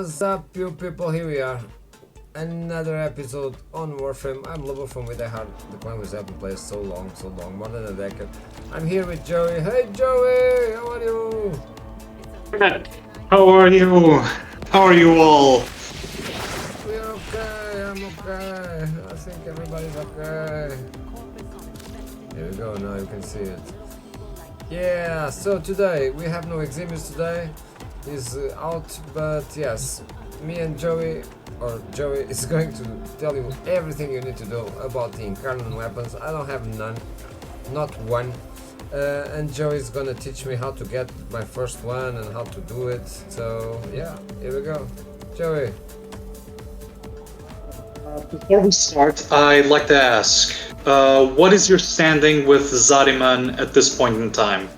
What's up, you people? Here we are. Another episode on Warframe. I'm Lobo from WeDieHard, the clan we haven't played so long, more than a decade. I'm here with Joey. Hey Joey, how are you? How are you? How are you all? We're okay, I'm okay. I think everybody's okay. Here we go, now you can see it. Yeah, so today, we have no Eximus today. He's out, but yes, me and Joey is going to tell you everything you need to know about the Incarnon weapons. I don't have none, not one. And Joey is gonna teach me how to get my first one and how to do it. So yeah, here we go. Joey. Before we start, I'd like to ask, what is your standing with Zariman at this point in time?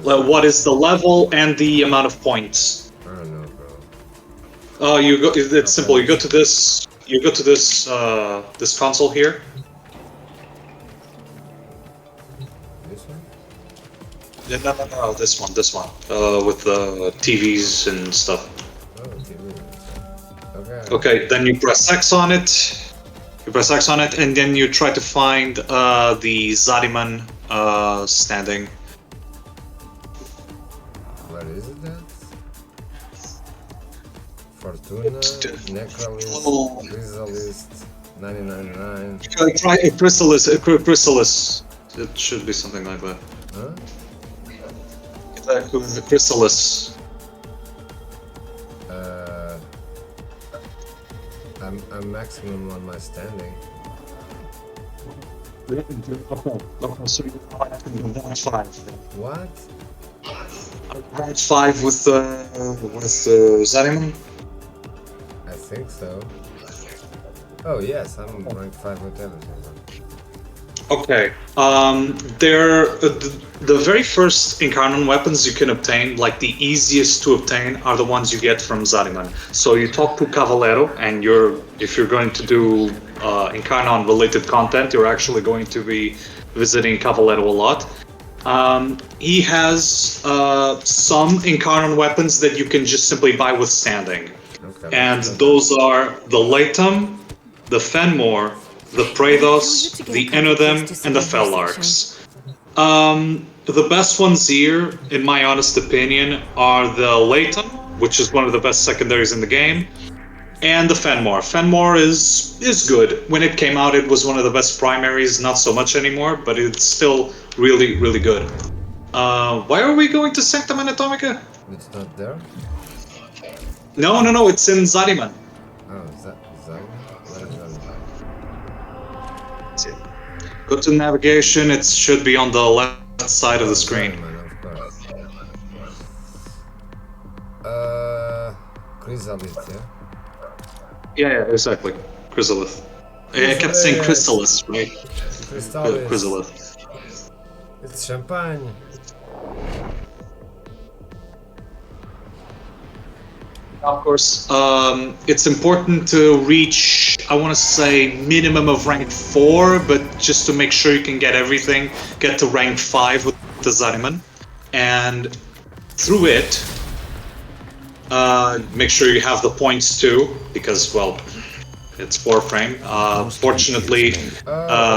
What is the level and the amount of points? I don't know, bro. You go. It's simple. You go to this. This console here. This one? Yeah, no. This one. With the TVs and stuff. Oh, TV. Okay. Okay. Then you press X on it. And then you try to find the Zariman standing. Where is it at? Fortuna, Necrolist, Chrysalist, 999. Try a Chrysalis. It should be something like that. Huh? The Chrysalis. I'm maximum on my standing. Okay, so you rank 5. What? Rank 5 with Zariman? I think so. Oh yes, I'm rank 5 with everything. Okay. The very first Incarnon weapons you can obtain, like the easiest to obtain, are the ones you get from Zariman. So you talk to Cavallero, and if you're going to do Incarnon related content, you're actually going to be visiting Cavallero a lot. He has some Incarnon weapons that you can just simply buy with standing. Okay, and those are the Latum, the Fenmore, the Praetos, the Enodem, and the Felarks. The best ones here, in my honest opinion, are the Latum, which is one of the best secondaries in the game, and the Fenmore. Fenmore is good. When it came out, it was one of the best primaries, not so much anymore, but it's still really, really good. Why are we going to Sanctum Anatomica? It's not there? No, it's in Zariman. Oh, Zariman? Where is Zariman? That's it. Go to navigation, it should be on the left side of the screen. Zariman, of course. Chrysalis, yeah? Yeah, exactly. Chrysalis. I kept saying Chrysalis, right? Chrysalis. It's champagne. Of course, it's important to reach, I want to say, minimum of rank 4, but just to make sure you can get everything, get to rank 5 with the Zariman. And through it, make sure you have the points too, because, well, it's Warframe. Fortunately,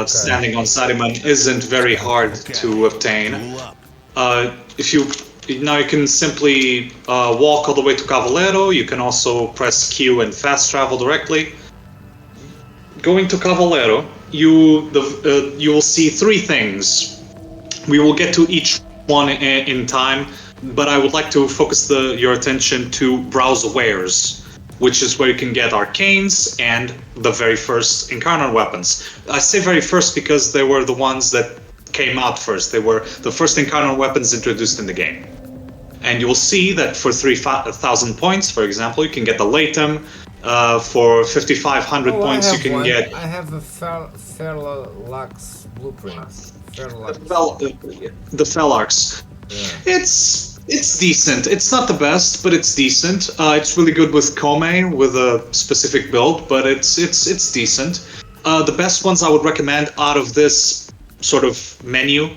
standing on Zariman isn't very hard to obtain. Now you can simply walk all the way to Cavallero. You can also press Q and fast travel directly. Going to Cavallero, you will see 3 things. We will get to each one in time, but I would like to focus your attention to Browse Wares, which is where you can get arcanes and the very first Incarnon weapons. I say very first because they were the ones that came out first. They were the first Incarnon weapons introduced in the game. And you will see that for 3,000 points, for example, you can get the Latum. For 5,500 points, you can get... I have a Felarks blueprint. The Felarks. Yeah. It's decent. It's not the best, but it's decent. It's really good with Kome, with a specific build, but it's decent. The best ones I would recommend out of this sort of menu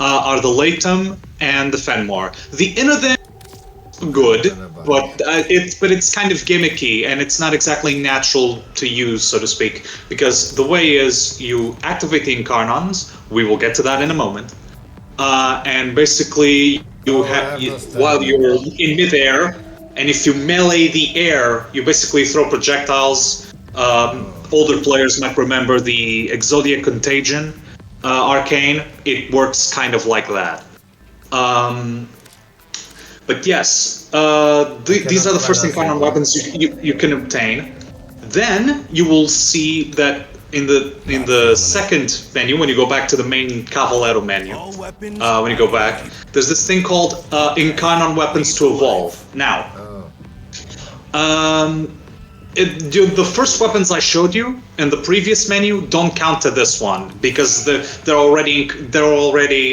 are the Latum and the Fenmore. The Enodem good, Gonna buy. but it's kind of gimmicky and it's not exactly natural to use, so to speak, because the way is you activate the Incarnons. We will get to that in a moment, and basically Oh, I have no while stamina. you're in midair, and if you melee the air, you basically throw projectiles. Older players might remember the Exodia Contagion arcane. It works kind of like that. But yes, these are the first Incarnon weapons you can obtain. Then you will see that in the second menu, when you go back to the main Cavallero menu, when you go back, there's this thing called Incarnon weapons to evolve. Now, the first weapons I showed you in the previous menu don't count to this one because they're already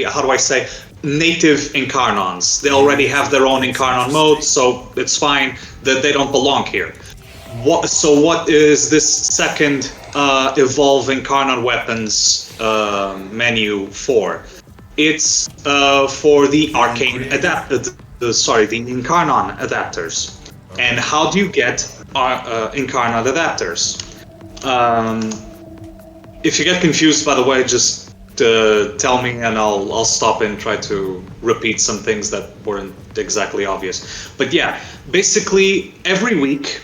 how do I say, native Incarnons. They already have their own Incarnon mode, so it's fine that they don't belong here. What is this second evolve Incarnon weapons menu for? It's for the arcane the Incarnon adapters. And how do you get Incarnon adapters? If you get confused, by the way, just tell me and I'll stop and try to repeat some things that weren't exactly obvious. But yeah, basically every week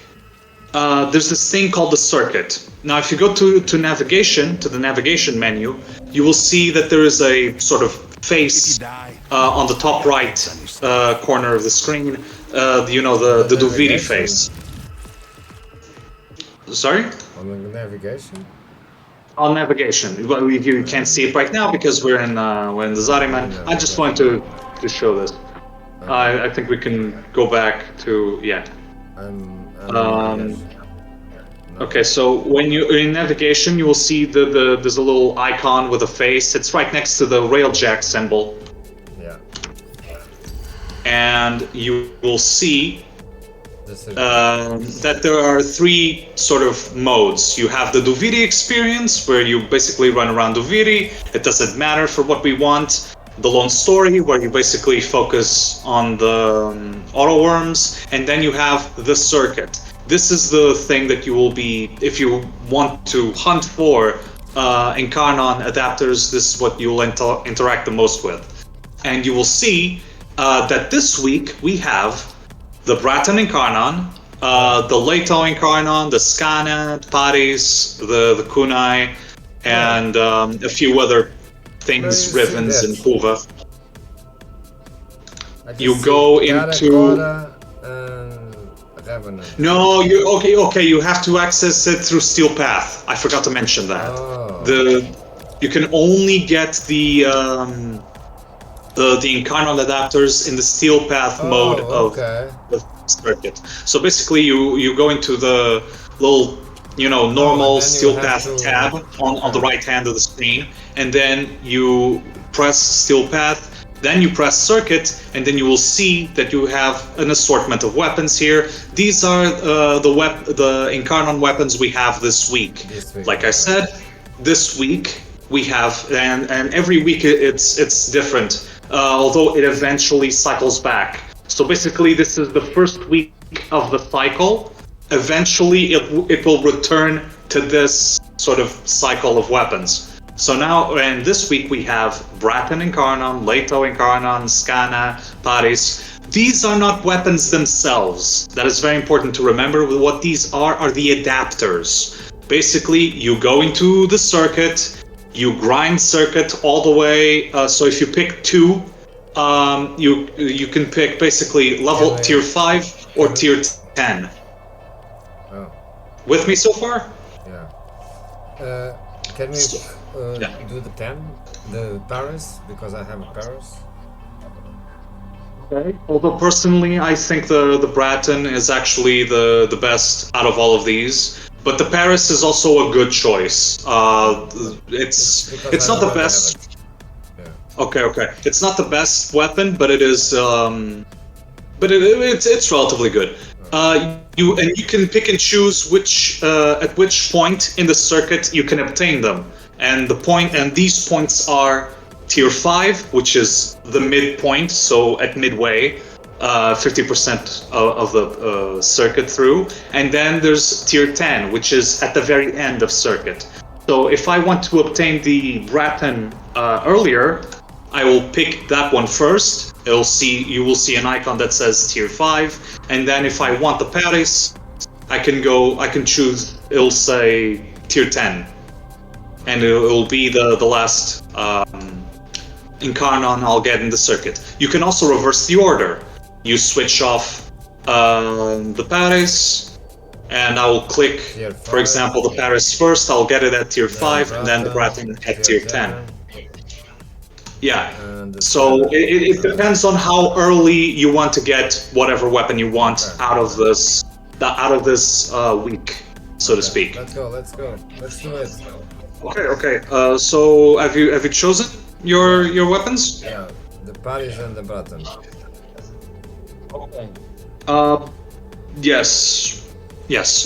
there's this thing called the circuit. Now if you go to the navigation menu, you will see that there is a sort of face on the top right corner of the screen. The Duviri face. Sorry? On the navigation? On navigation. Well, you can't see it right now because we're in the Zariman. I just wanted to show this. I think we can go back to Okay, so when you're in navigation, you will see there's a little icon with a face. It's right next to the railjack symbol. Yeah. And you will see that there are three sort of modes. You have the Duviri experience, where you basically run around Duviri. It doesn't matter for what we want. The Lone Story, where you basically focus on the auto worms. And then you have the circuit. This is the thing that you will be, if you want to hunt for Incarnon adapters, this is what you'll interact the most with. And you will see that this week we have the Braton Incarnon, the Leto Incarnon, the Scana, Paris, the Kunai, and a few other things, Rivens and Puva. You go into... No, you have to access it through Steel Path. I forgot to mention that. You can only get the Incarnon adapters in the Steel Path mode of the circuit. So basically, you go into the little, normal Steel Path tab on the right hand of the screen, and then you press Steel Path. Then you press circuit, and then you will see that you have an assortment of weapons here. These are the Incarnon weapons we have this week. Like I said, this week we have, and every week it's different. Although it eventually cycles back. So basically, this is the first week of the cycle. Eventually, it will return to this sort of cycle of weapons. So now, and this week we have Braton Incarnon, Leto Incarnon, Scana, Paris. These are not weapons themselves. That is very important to remember. What these are the adapters. Basically, you go into the circuit, you grind circuit all the way. So if you pick two, you can pick basically level tier 5 or tier 10. Oh. With me so far? Yeah. Can we do the 10? The Paris? Because I have a Paris. Okay. Although personally, I think the Braton is actually the best out of all of these. But the Paris is also a good choice. It's not the best. Okay. It's not the best weapon, but it is. It's relatively good. You can pick and choose at which point in the circuit you can obtain them, and these points are tier 5, which is the midpoint, so at midway, 50% of the circuit through, and then there's tier 10, which is at the very end of circuit. So if I want to obtain the Bratten earlier, I will pick that one first. You will see an icon that says tier 5, and then if I want the Paris, I can choose, it'll say tier 10, and it'll be the last Incarnon I'll get in the circuit. You can also reverse the order. You switch off the Paris, and I will click, for example, the Paris first, I'll get it at tier 5, and then the Bratten at tier 10. Yeah, so it depends on how early you want to get whatever weapon you want out of this week, so to speak. Let's go, let's do it. Okay. So have you chosen your weapons? Yeah, the Paris and the Bratten. Okay. Yes.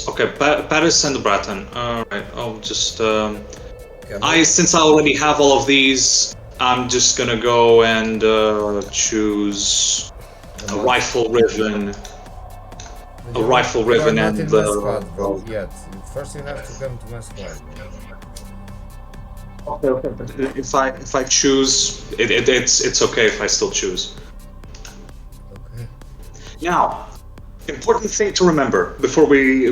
Okay, Paris and the Bratten. All right. I'll just since I already have all of these, I'm just gonna go and choose a rifle riven. A rifle riven and the. Yet. First you have to come to my squad. Okay. If I choose, it's okay if I still choose. Okay. Now, important thing to remember before we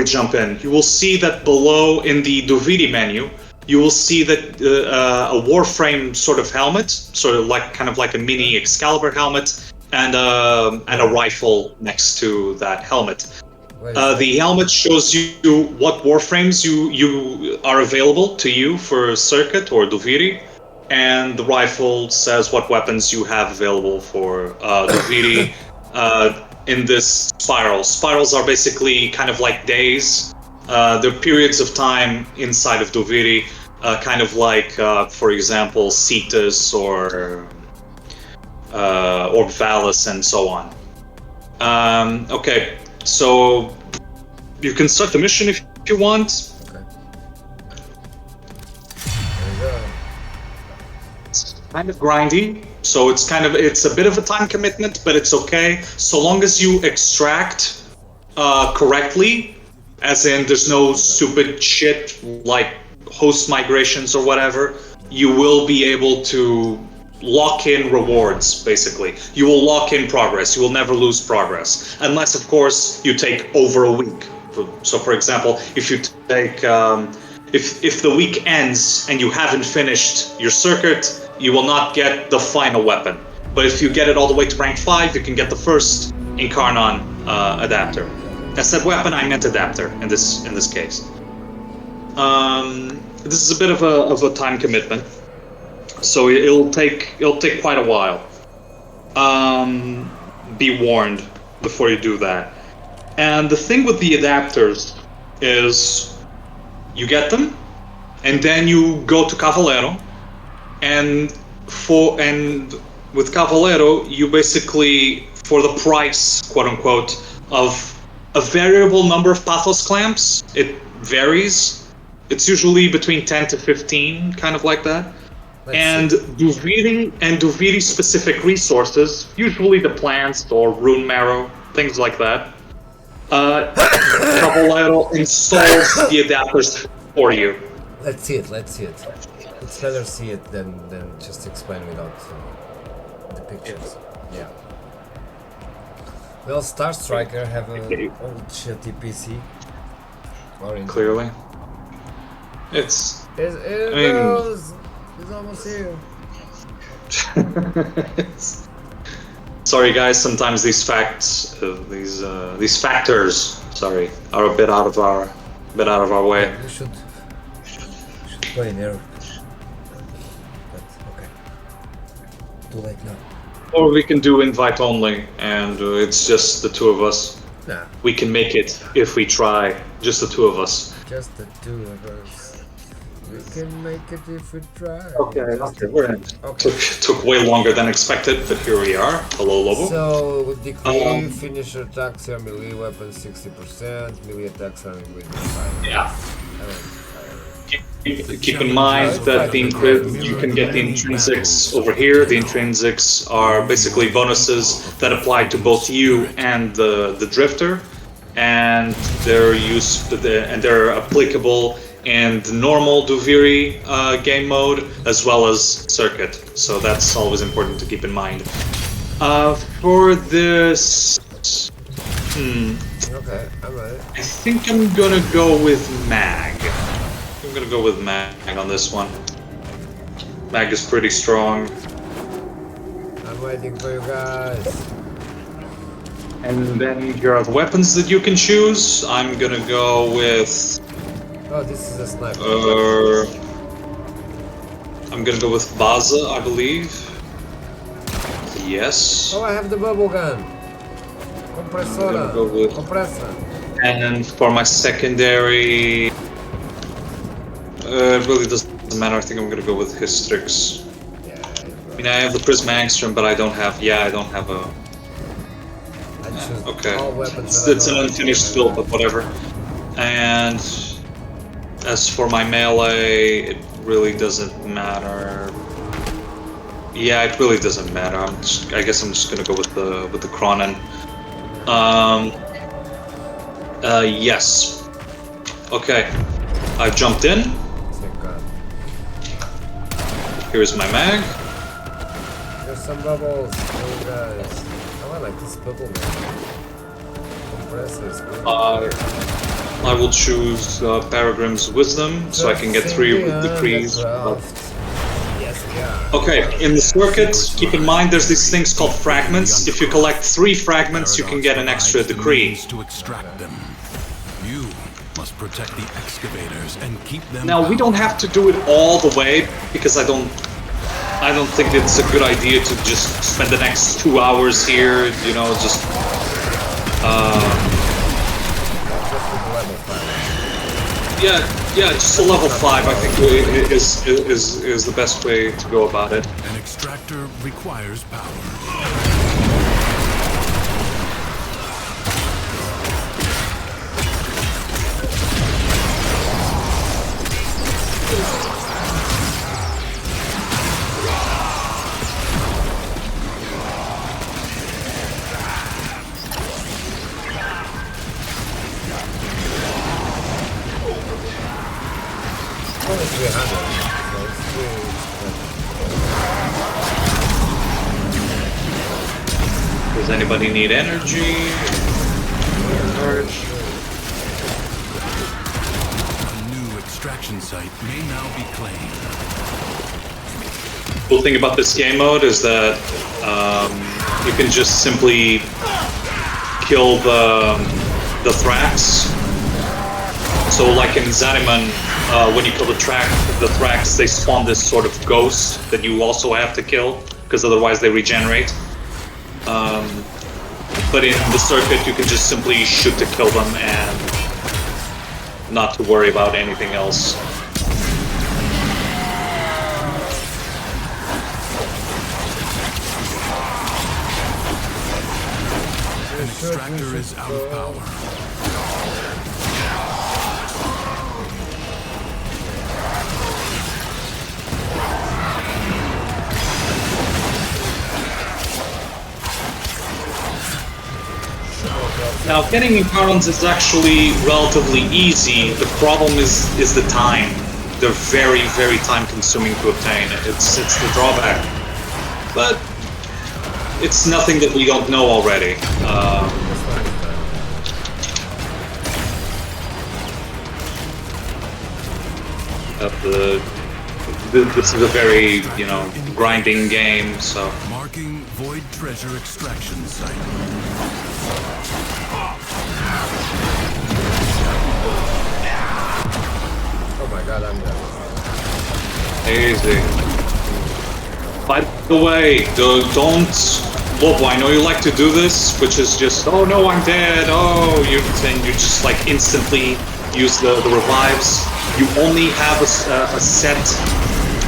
jump in, you will see that below in the Duviri menu, you will see that a Warframe sort of helmet, sort of kind of like a mini Excalibur helmet, and a rifle next to that helmet. The helmet shows you what Warframes you are available to you for Circuit or Duviri, and the rifle says what weapons you have available for Duviri in this spiral. Spirals are basically kind of like days. They're periods of time inside of Duviri, kind of like, for example, Cetus or Valus and so on. Okay, so you can start the mission if you want. Okay. There we go. It's kind of grindy, so it's a bit of a time commitment, but it's okay so long as you extract correctly, as in there's no stupid shit like host migrations or whatever. You will be able to lock in rewards, basically. You will lock in progress. You will never lose progress, unless of course you take over a week. So for example, if you take if the week ends and you haven't finished your circuit, you will not get the final weapon. But if you get it all the way to rank 5, you can get the first Incarnon adapter. I said weapon, I meant adapter in this case. This is a bit of a time commitment, so it'll take quite a while. Be warned before you do that. And the thing with the adapters is you get them, and then you go to Cavallero, and with Cavallero you basically, for the price, quote unquote, of a variable number of pathos clamps, it varies. It's usually between 10 to 15, kind of like that. And Duviri specific resources, usually the plants or rune marrow, things like that. Cavallero installs the adapters for you. Let's see it. It's better see it than just explain without the pictures. Yeah. Well, Star Striker have a old shitty PC. Clearly. It's almost here. Sorry guys, sometimes these these factors, are a bit out of our way. We should play there. But okay. Too late now. Or we can do invite only, and it's just the two of us. Nah. We can make it if we try, just the two of us. Just the two of us. We can make it if we try. Okay, we're in. Okay. Took way longer than expected, but here we are. Hello, Lobo. So, with decree, finisher attacks are melee weapons 60%, melee attacks are with 5. Yeah. Keep in mind that you can get the intrinsics over here. The intrinsics are basically bonuses that apply to both you and the drifter, and they're applicable in the normal Duviri game mode as well as circuit. So that's always important to keep in mind. For this, Okay, I'm ready. I think I'm gonna go with Mag. I'm gonna go with Mag on this one. Mag is pretty strong. I'm waiting for you guys. And then here are the weapons that you can choose. I'm gonna go with... Oh, this is a sniper. I'm gonna go with Baza, I believe. Yes. Oh, I have the bubble gun. Compressora. Go with... Compressor. And for my secondary... it really doesn't matter. I think I'm gonna go with Hystrix. Yeah. I mean, I have the Prisma Angstrom, but I don't have... Yeah, I don't have a... I choose Okay. all weapons. It's an unfinished build, but whatever. And as for my melee, it really doesn't matter. Yeah, it really doesn't matter. I guess I'm just gonna go with the Cronin. Yes. Okay. I've jumped in. Thank God. Here's my mag. There's some bubbles for you guys. Oh, I like this bubble man. Compressors. I will choose Paragrim's Wisdom, so I can get 3 decrees. Yes, we are. Okay, in the circuit, keep in mind there's these things called fragments. If you collect 3 fragments, you can get an extra decree. To extract them. You must protect the excavators and keep them. Now we don't have to do it all the way because I don't think it's a good idea to just spend the next 2 hours here. You know, just yeah, just a level 5. I think is the best way to go about it. An extractor requires power. Only 300. Does anybody need energy? A new extraction site may now be claimed. Cool thing about this game mode is that you can just simply kill the Thrax. So like in Zariman, when you kill the Thrax, they spawn this sort of ghost that you also have to kill, because otherwise they regenerate. But in the circuit, you can just simply shoot to kill them and not to worry about anything else. An extractor is out of power. Now, getting Incarnons is actually relatively easy. The problem is the time. They're very, very time-consuming to obtain. It's the drawback. But it's nothing that we don't know already. This is a very, grinding game, so... Marking void treasure extraction site. Oh my God, I'm dead. Easy. By the way, don't... Lobo, I know you like to do this, which is just, oh no, I'm dead, oh, you just like instantly use the revives. You only have a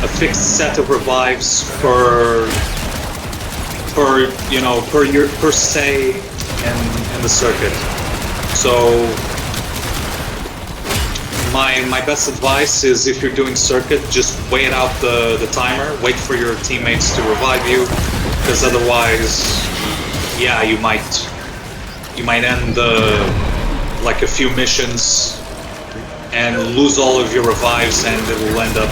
fixed set of revives per say in the circuit. So my best advice is if you're doing circuit, just wait out the timer, wait for your teammates to revive you, because otherwise, yeah, you might end like a few missions and lose all of your revives, and it will end up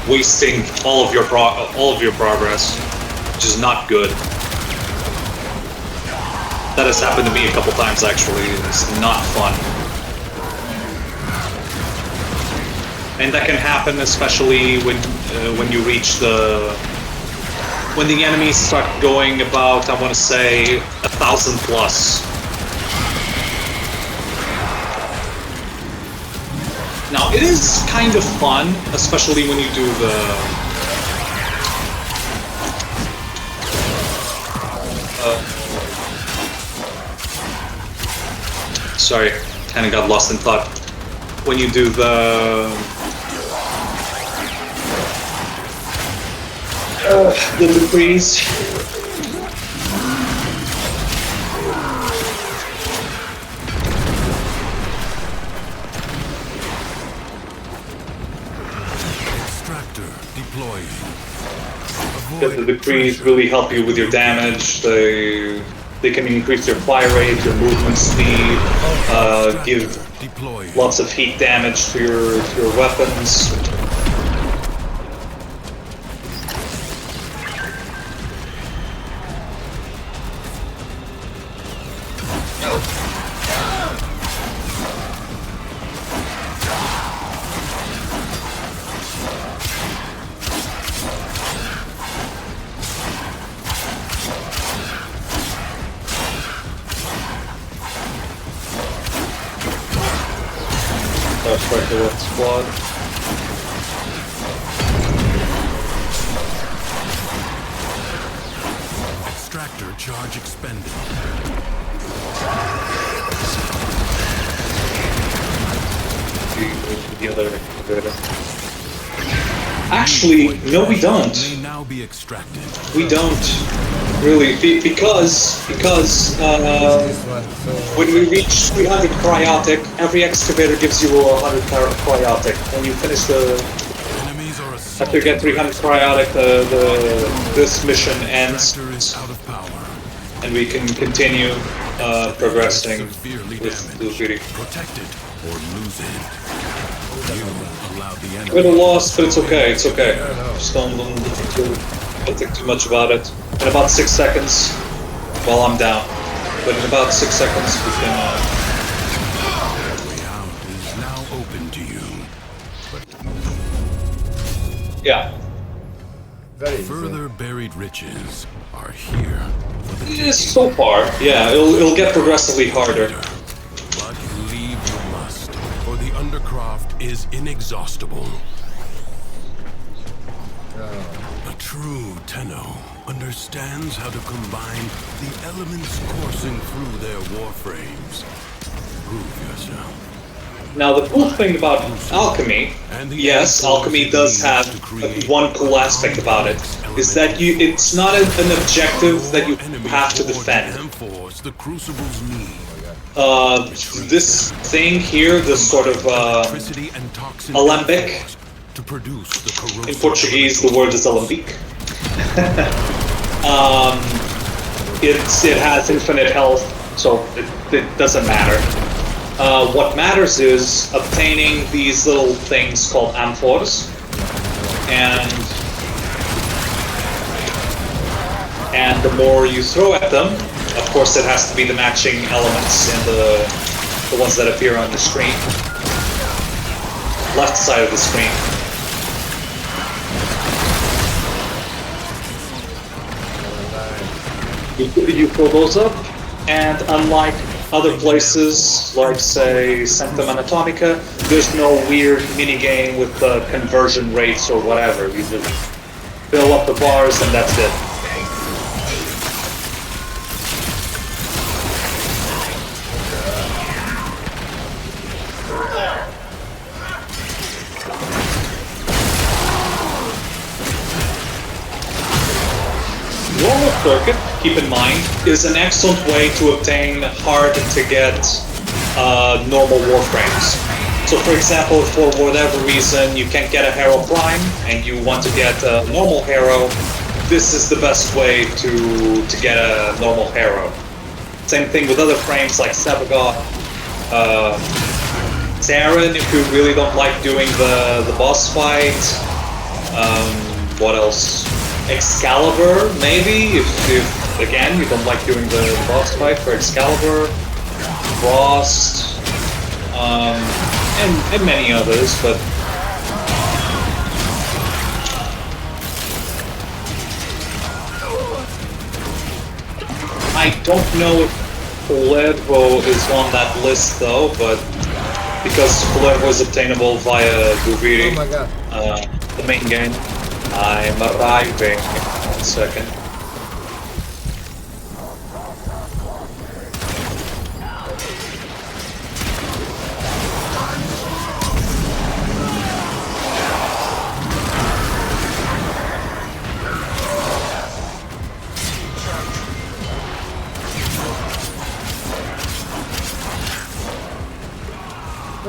wasting all of your progress, which is not good. That has happened to me a couple times actually. It's not fun. And that can happen especially when you reach when the enemies start going about, I want to say, 1,000 plus. Now it is kind of fun, especially when you do sorry, kind of got lost in thought. When you do the decrees. Extractor deploying. Because the decrees really help you with your damage. They can increase your fire rate, your movement speed, give lots of heat damage to your weapons. Strike the left squad. Extractor charge expended. The other. Actually, no, we don't. May now be extracted. We don't really, because when we reach 300 cryotic, every excavator gives you 100 cryotic. When you finish Enemies are after you get 300 cryotic, this mission ends, out of power. and we can continue progressing Severely with damaged. Duty. Protect it or lose it. You allowed the enemy. We're at a loss, but it's okay. It's okay. Just don't think too much about it. In about 6 seconds, well, I'm down. But in about 6 seconds, we can. The way out is now open to you. Yeah. Very easy. Further buried riches are here. For the Yes, so far, yeah. It'll get progressively harder. But leave you must, for the undercroft is inexhaustible. A true Tenno understands how to combine the elements coursing through their warframes. Prove yourself. Now, the cool thing about alchemy, yes, alchemy does have one cool aspect about it, is that it's not an objective that you have to defend. The crucible's need. This thing here, this sort of alembic, To produce the corrosive in Portuguese the word is alembic. It has infinite health, so it doesn't matter. What matters is obtaining these little things called amphors, and the more you throw at them, of course it has to be the matching elements in the ones that appear on the screen, left side of the screen. You fill those up, and unlike other places, like say Sanctum Anatomica, there's no weird minigame with conversion rates or whatever. You just fill up the bars and that's it. Normal circuit, keep in mind, is an excellent way to obtain hard to get normal Warframes. So for example, if for whatever reason you can't get a Hero Prime and you want to get a normal Hero, this is the best way to get a normal Hero. Same thing with other frames like Sabagoth, Terran if you really don't like doing the boss fight. What else? Excalibur, maybe, if again you don't like doing the boss fight for Excalibur. Frost, and many others, but I don't know if Palermo is on that list though, but because Palermo is obtainable via Duviri, Oh my god. the main game. I'm arriving. 1 second.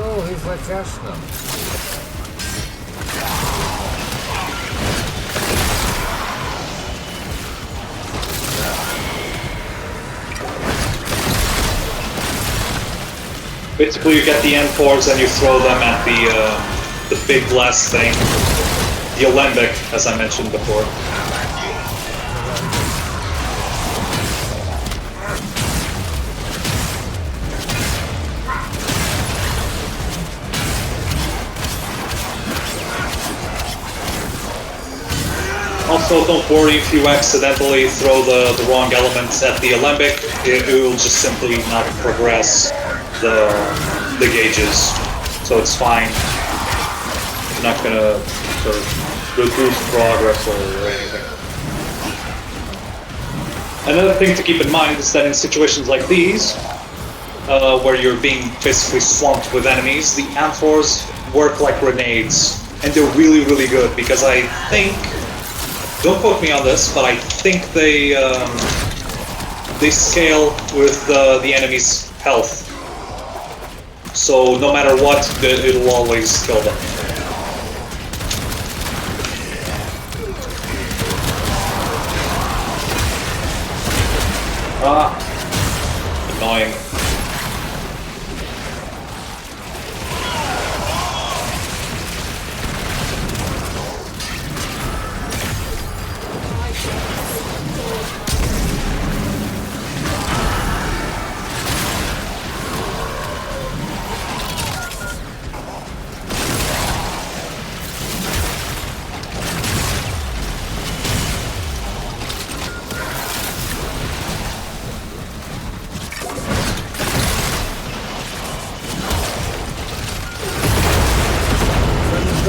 Oh, he's like Cash now. Basically, you get the N4s and you throw them at the big glass thing, the Alembic, as I mentioned before. Also, don't worry if you accidentally throw the wrong elements at the Alembic, it will just simply not progress the gauges, so it's fine. It's not gonna sort of reduce progress or anything. Another thing to keep in mind is that in situations like these, where you're being basically swamped with enemies, the amphors work like grenades, and they're really, really good because I think, don't quote me on this, but I think they scale with the enemy's health. So no matter what, it'll always kill them. Ah, annoying.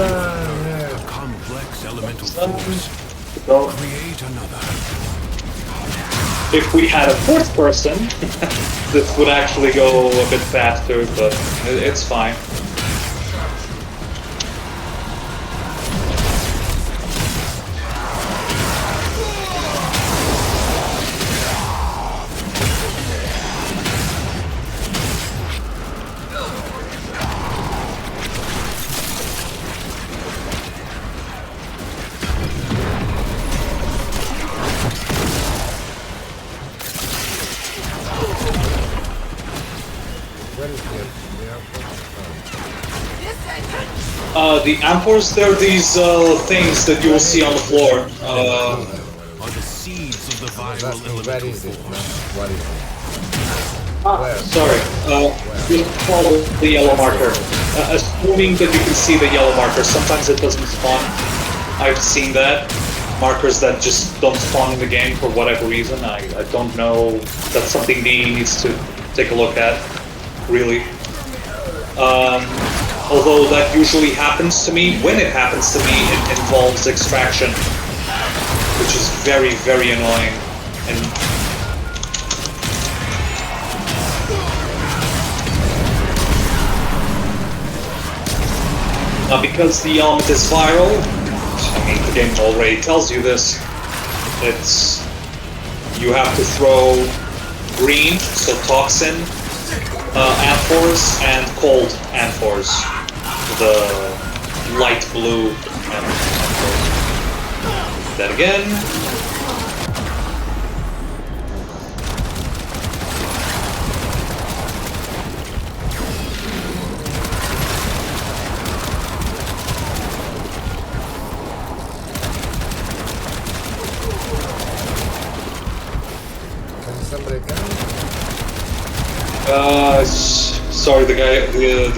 A complex elemental force. Create another. If we had a fourth person, this would actually go a bit faster, but it's fine. The amphors, they're these things that you will see on the floor. Are the seeds of the viral Where is it? elemental No, force. what is it? Sorry. Just follow the yellow marker. Assuming that you can see the yellow marker, sometimes it doesn't spawn. I've seen that. Markers that just don't spawn in the game for whatever reason. I don't know. That's something D needs to take a look at, really. Although that usually happens to me, when it happens to me, it involves extraction, which is very, very annoying. And because the element is viral, I mean, the game already tells you this, you have to throw green, so toxin, amphors and cold amphors. The light blue amphors. That again. Sorry, the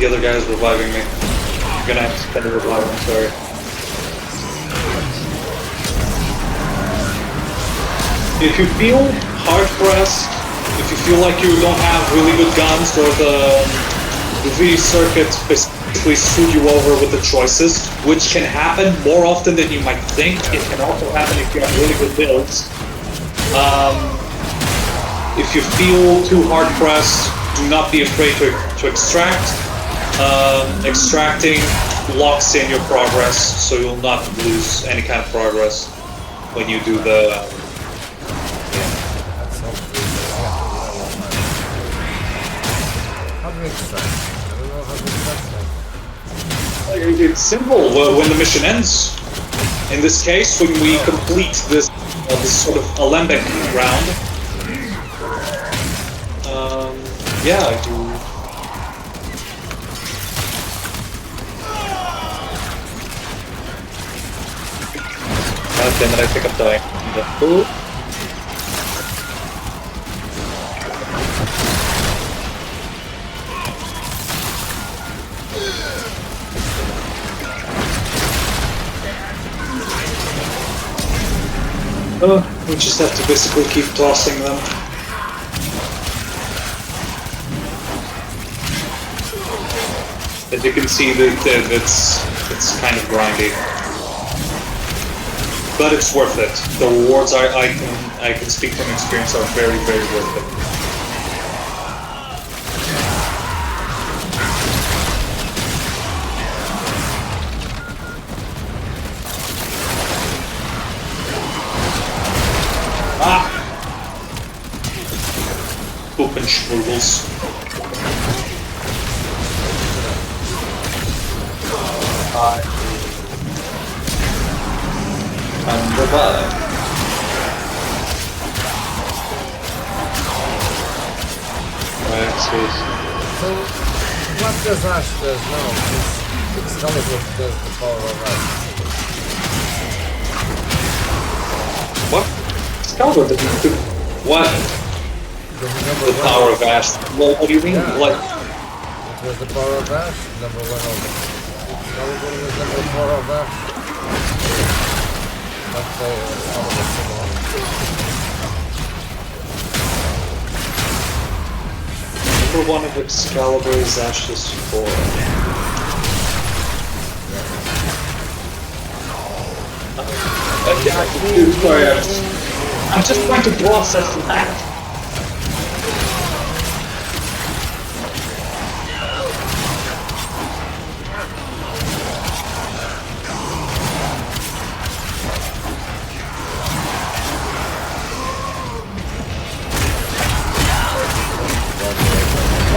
other guy is reviving me. I'm gonna have to spend a revive, I'm sorry. If you feel hard-pressed, if you feel like you don't have really good guns, or the V circuit basically screwed you over with the choices, which can happen more often than you might think. It can also happen if you have really good builds. If you feel too hard-pressed, do not be afraid to extract. Extracting locks in your progress, so you'll not lose any kind of progress when you do the... How do we extract? I don't know how to extract. It's simple. When the mission ends, in this case, when we complete this sort of alembic round, yeah, God damn it, I think I'm dying. Ooh. We just have to basically keep tossing them. As you can see, it's kind of grindy, but it's worth it. The rewards I can speak from experience are very, very worth it. Ah! Poop and schmoogles. And revive. Right, So, what does Ash does now? Excalibur does the power of Ash. What? Excalibur doesn't do what? The power of Ash. Well, what do you mean? Yeah. Like? It was the power of Ash, number 1 over. Excalibur was number 4 of Ash. That's Excalibur similar. Number 1 of Excalibur is Ash's 4. Sorry, I'm just trying to process that.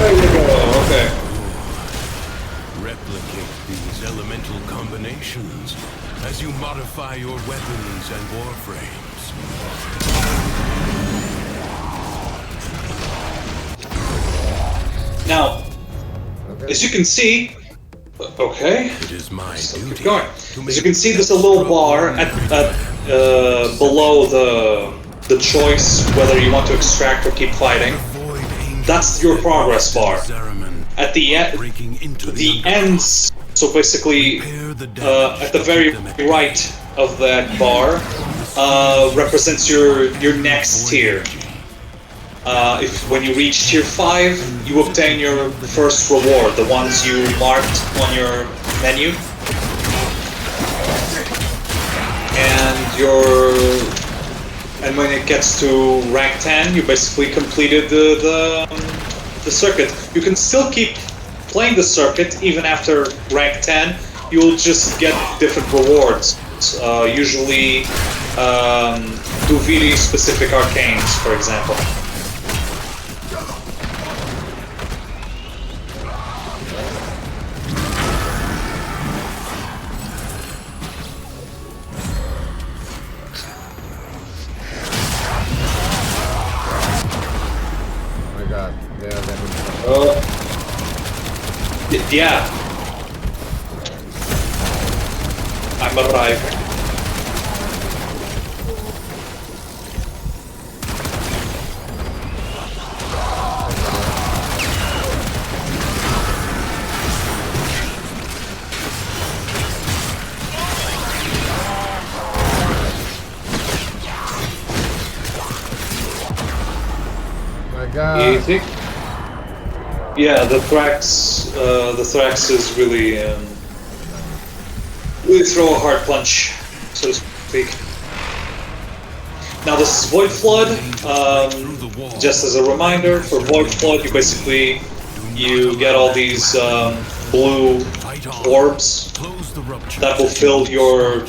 There you go, okay. Replicate these elemental combinations as you modify your weapons and warframes. Now, as you can see, okay, It is my duty keep going. to As make you can see, there's a little bar at below the choice whether you want to extract or keep fighting. That's your progress bar. At the end, so basically, at the very right of that bar, represents your next tier. If when you reach tier 5, you obtain your first reward, the ones you marked on your menu. And when it gets to rank 10, you basically completed the circuit. You can still keep playing the circuit even after rank 10. You'll just get different rewards. Usually, Duviri specific arcanes, for example. Yeah. I'm arriving. My God. Easy. Yeah, the Thrax is really, really throw a hard punch, so to speak. Now this is Void Flood. Just as a reminder, for Void Flood, you get all these blue orbs that will fill your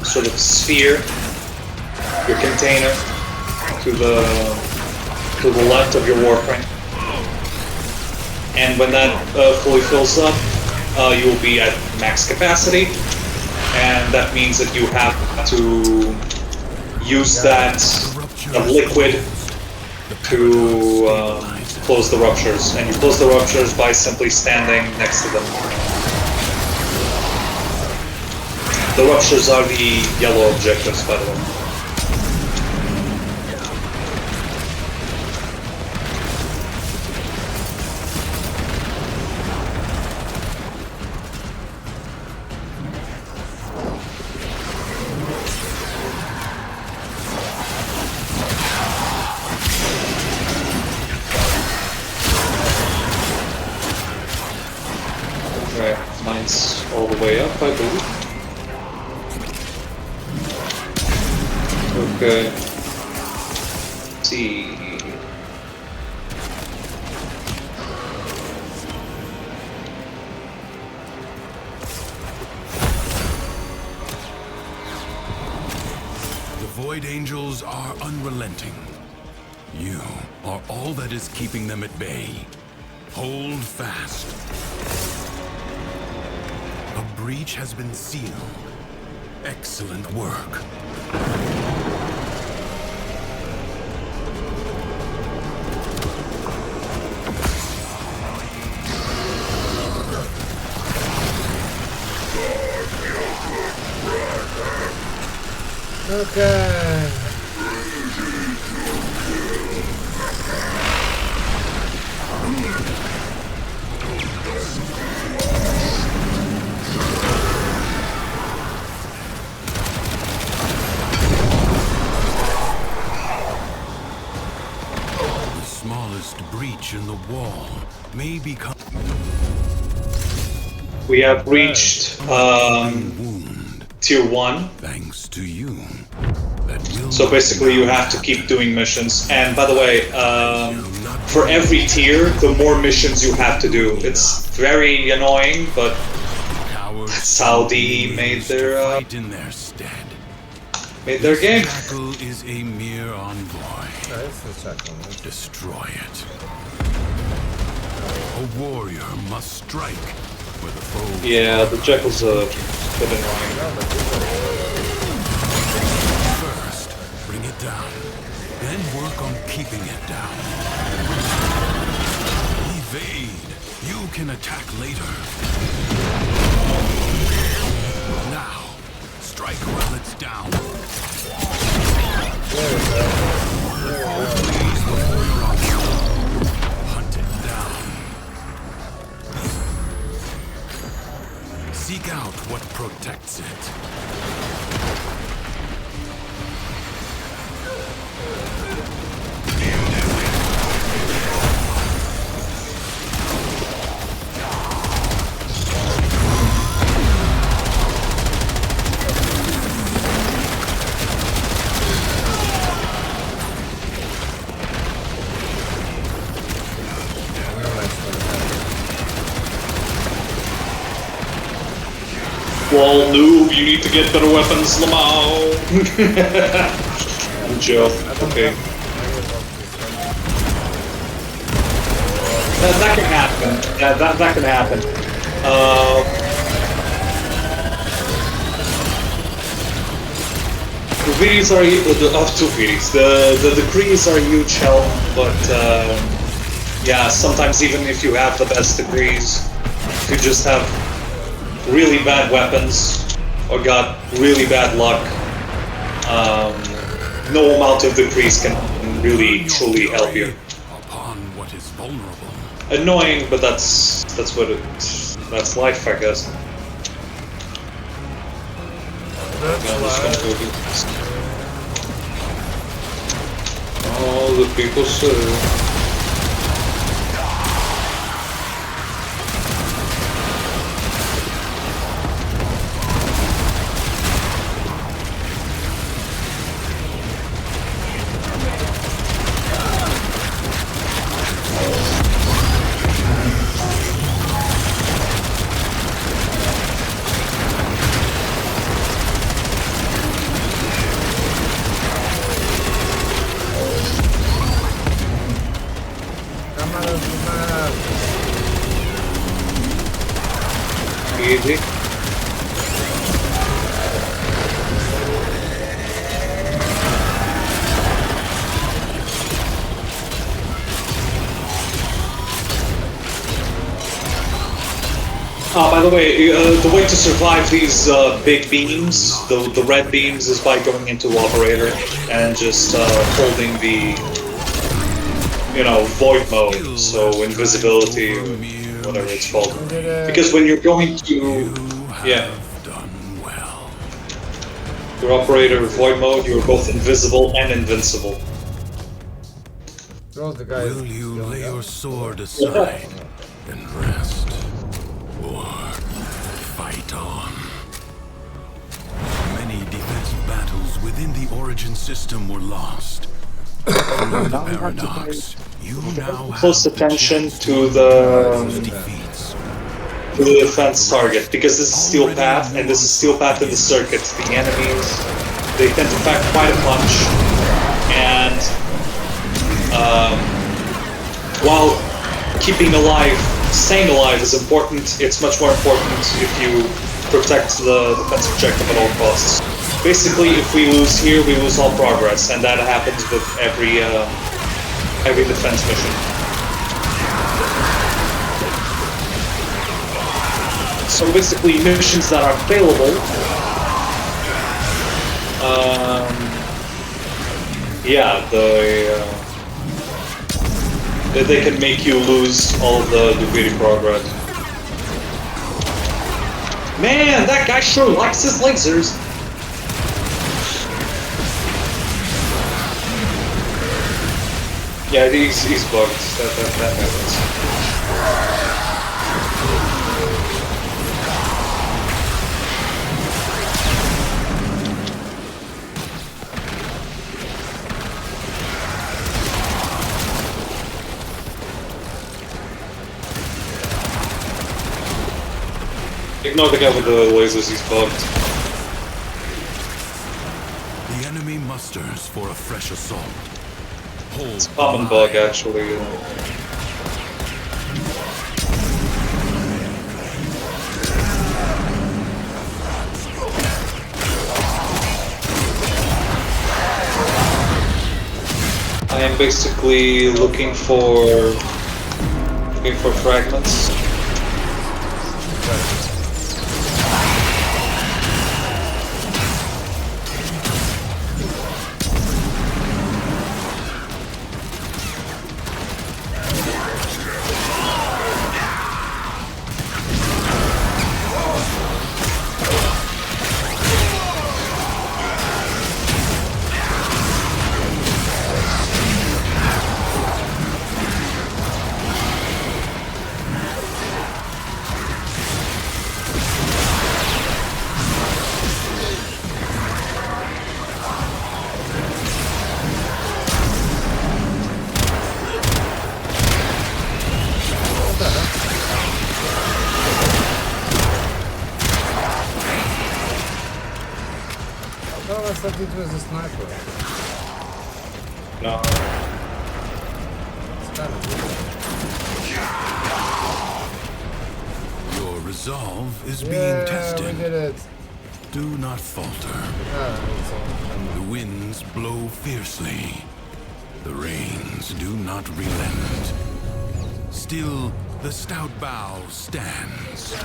sort of sphere, your container, to the left of your Warframe. And when that fully fills up, you will be at max capacity, and that means that you have to use that liquid to close the ruptures, and you close the ruptures by simply standing next to them. The ruptures are the yellow objectives, by the way. Mine's all the way up, I believe. Okay. Let's see. The Void Angels are unrelenting. You are all that is keeping them at bay. Hold fast. A breach has been sealed. Excellent work. Okay. The smallest breach in the wall may become We have reached wound. tier 1. Thanks to you. That will So basically you have to keep doing missions. And by the way, for every tier, the more missions you have to do. It's very annoying, but that's how they made their fight in their stead. made their game. Jackal is a mere envoy. That's the second one. Destroy it. A warrior must strike where the foe. Yeah, the Jackal's a bit annoying. First, bring it down. Then work on keeping it down. Evade. You can attack later. Now, strike while it's down. Please before you're on. Hunt it down. Seek out what protects it. Well, noob, you need to get better weapons, Lamau. Good job. Okay. That can happen. That can happen. The Viris are two Viris. The decrees are huge help, but Yeah, sometimes even if you have the best degrees, if you just have really bad weapons or got really bad luck, no amount of degrees can really truly help you. Upon what is vulnerable. Annoying, but that's that's life, I guess. That's Yeah, I'm just gonna go why. do this. All the people say. Come out of the map. Easy. By the way, the way to survive these big beams, the red beams, is by going into operator and just holding the, void mode, so invisibility or whatever it's called. We did it. Because when you're going to, yeah, Done well. your operator void mode, you're both invisible and invincible. Those the guys. Will you going lay up. your sword aside and rest? Or fight on? Many defensive battles within the Origin system were lost. Through the paradox, you now Close have the attention chance to the defeats. defense target, because this is steel path and this is steel path in the circuit. The enemies, they tend to pack quite a punch, and while keeping alive, staying alive is important, it's much more important if you protect the defense objective at all costs. Basically, if we lose here, we lose all progress, and that happens with every defense mission. So basically, missions that are failable, yeah, they can make you lose all the greedy progress. Man, that guy sure likes his lasers. Yeah, he's bugged. That happens. Ignore the guy with the lasers, he's bugged. The enemy musters for a fresh assault. Hold It's a common bug, actually. I am basically looking for fragments. Oh, I thought it was a sniper. No. It's kind of weird. Your resolve is being Yeah, tested. we did it. Do not falter. It's all The winds blow fiercely. The rains do not relent. Still, the stout bow stands.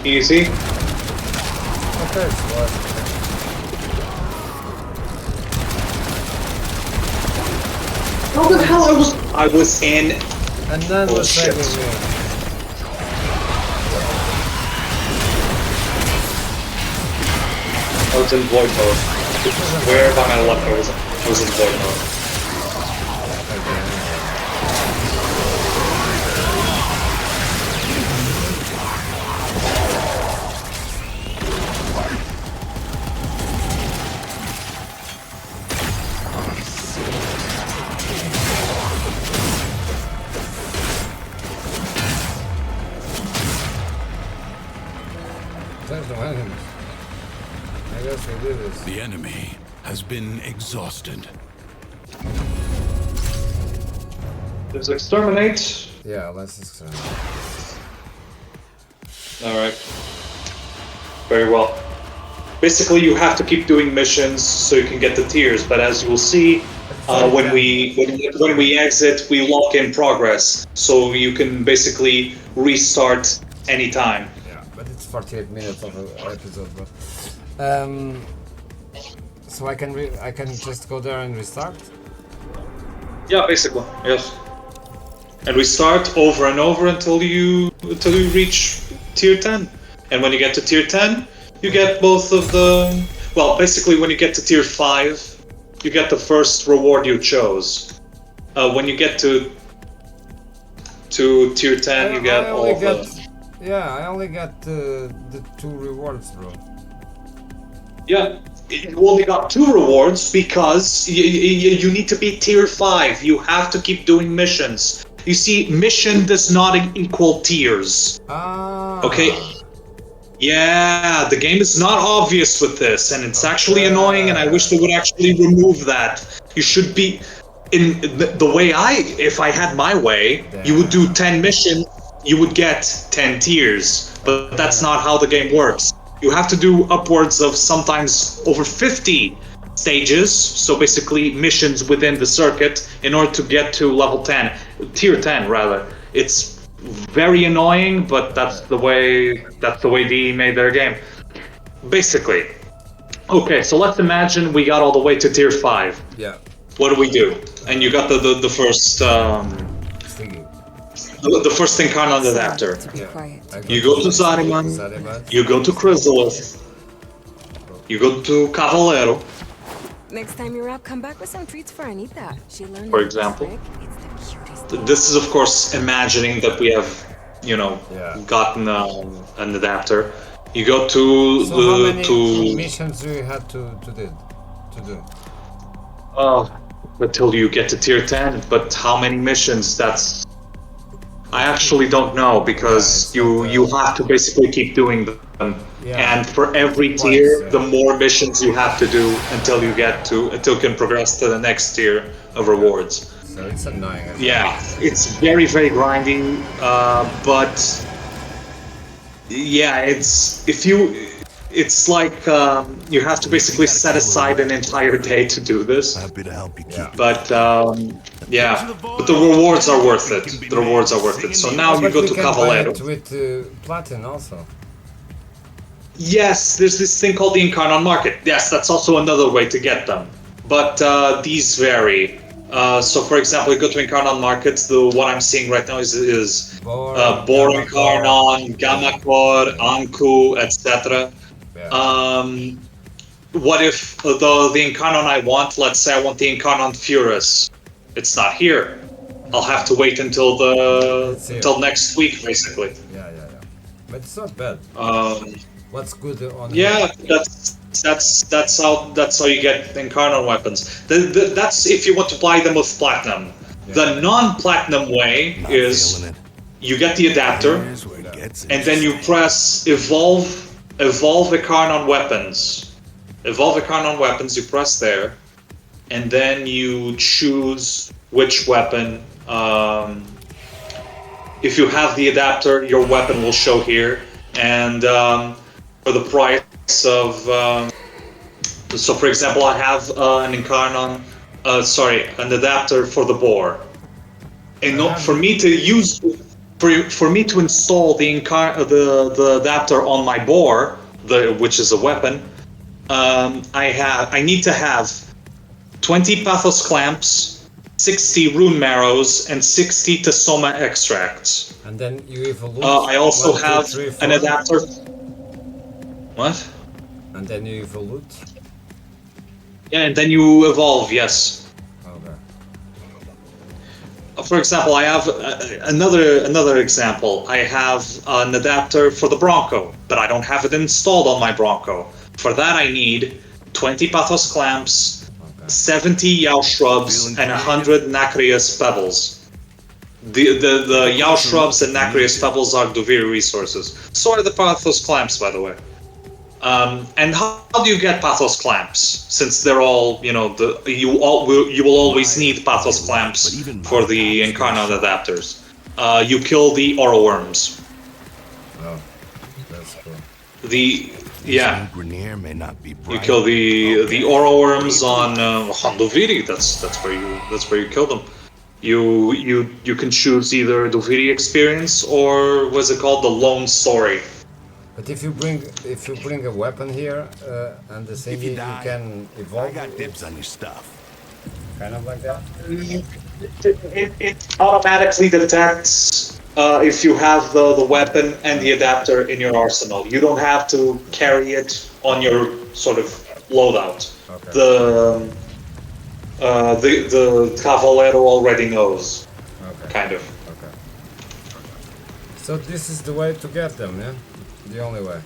Easy. Okay, it's what? How the hell I was in. And then Oh, was shit. saving me. I was in void mode. Where by my left I was in void mode. There's no enemies. I guess we do this. The enemy has been exhausted. There's exterminate. Yeah, let's just. Alright. Very well. Basically, you have to keep doing missions so you can get the tiers, but as you will see, when we exit, we lock in progress, so you can basically restart anytime. Yeah, but it's 48 minutes of an episode, but so I can just go there and restart. Yeah, basically, yes. And we start over and over until you reach tier 10. And when you get to tier 10, you get both of the... Well, basically when you get to tier 5, you get the first reward you chose. When you get to tier 10, you get all the... Yeah, I only got the 2 rewards, bro. Yeah, you only got 2 rewards because you need to be tier 5. You have to keep doing missions. You see, mission does not equal tiers. Ah. Okay? Yeah, the game is not obvious with this, and it's actually annoying, and I wish they would actually remove that. You should be... In the way if I had my way, you would do 10 missions, you would get 10 tiers. But that's not how the game works. You have to do upwards of sometimes over 50 stages, so basically missions within the circuit, in order to get to level 10, tier 10 rather. It's very annoying, but that's the way DE made their game. Basically. Okay, so let's imagine we got all the way to tier 5. Yeah. What do? And you got the first Stingy. the first Incarnon adapter. Yeah. You go to Zariman, you go to Chrysalis, you go to Cavallero, Next time you're out, come back with some treats for Anita. She learned for a example. trick. It's the cutest. This is of course imagining that we have, gotten an adapter. You go to So how many missions do you have to do? Until you get to tier 10, but how many missions, I actually don't know, because you have to basically keep doing them. Yeah. And for every tier, the more missions you have to do until you can progress to the next tier of rewards. So it's annoying. Yeah, it's very, very grindy, but yeah, it's like you have to basically set aside an entire day to do this. Happy to help you keep. But but the rewards are worth it. The rewards are worth it. So now you go to Cavallero. With Platin also. Yes, there's this thing called the Incarnon market. Yes, that's also another way to get them. But these vary. So for example, you go to Incarnon markets. The one I'm seeing right now is Bor Incarnon, Gamma Core, Anku, etc. Yeah. What if the Incarnon I want, let's say I want the Incarnon Furus, it's not here. I'll have to wait until next week, basically. Yeah. But it's not bad. What's good on? Yeah, that's how you get Incarnon weapons. That's if you want to buy them with platinum. Yeah. The non-platinum way is you get the adapter, Here's where it gets and then you press evolve Incarnon weapons. Evolve Incarnon weapons, you press there, and then you choose which weapon. If you have the adapter, your weapon will show here, and for the price of so for example, I have an Incarnon, an adapter for the boar. And for me to use, for me to install the adapter on my boar, which is a weapon, I need to have 20 pathos clamps, 60 rune marrows, and 60 tasoma extracts. And then you evolve. I also 1, 2, have 3, 4. an adapter. What? And then you evolve. Yeah, and then you evolve. Yes. Okay. For example, I have another example. I have an adapter for the Bronco, but I don't have it installed on my Bronco. For that, I need 20 pathos clamps, 70 Yao shrubs, and 100 nacreous pebbles. The Yao shrubs and nacreous pebbles are Duviri resources. So are the pathos clamps, by the way. And how do you get pathos clamps? Since they're all, you know, you will always need pathos clamps for the Incarnon adapters. You kill the oro worms. Oh, that's cool. Grenier may not be bright. You kill the oro worms on Duviri. That's where you kill them. You can choose either Duviri experience or what's it called, the Lone Story. But if you bring a weapon here and the same you can evolve. I got dibs on your stuff. Kind of like that. It automatically detects if you have the weapon and the adapter in your arsenal. You don't have to carry it on your sort of loadout. Okay. The Cavallero already knows. Okay. Kind of. Okay. So this is the way to get them, yeah? The only way.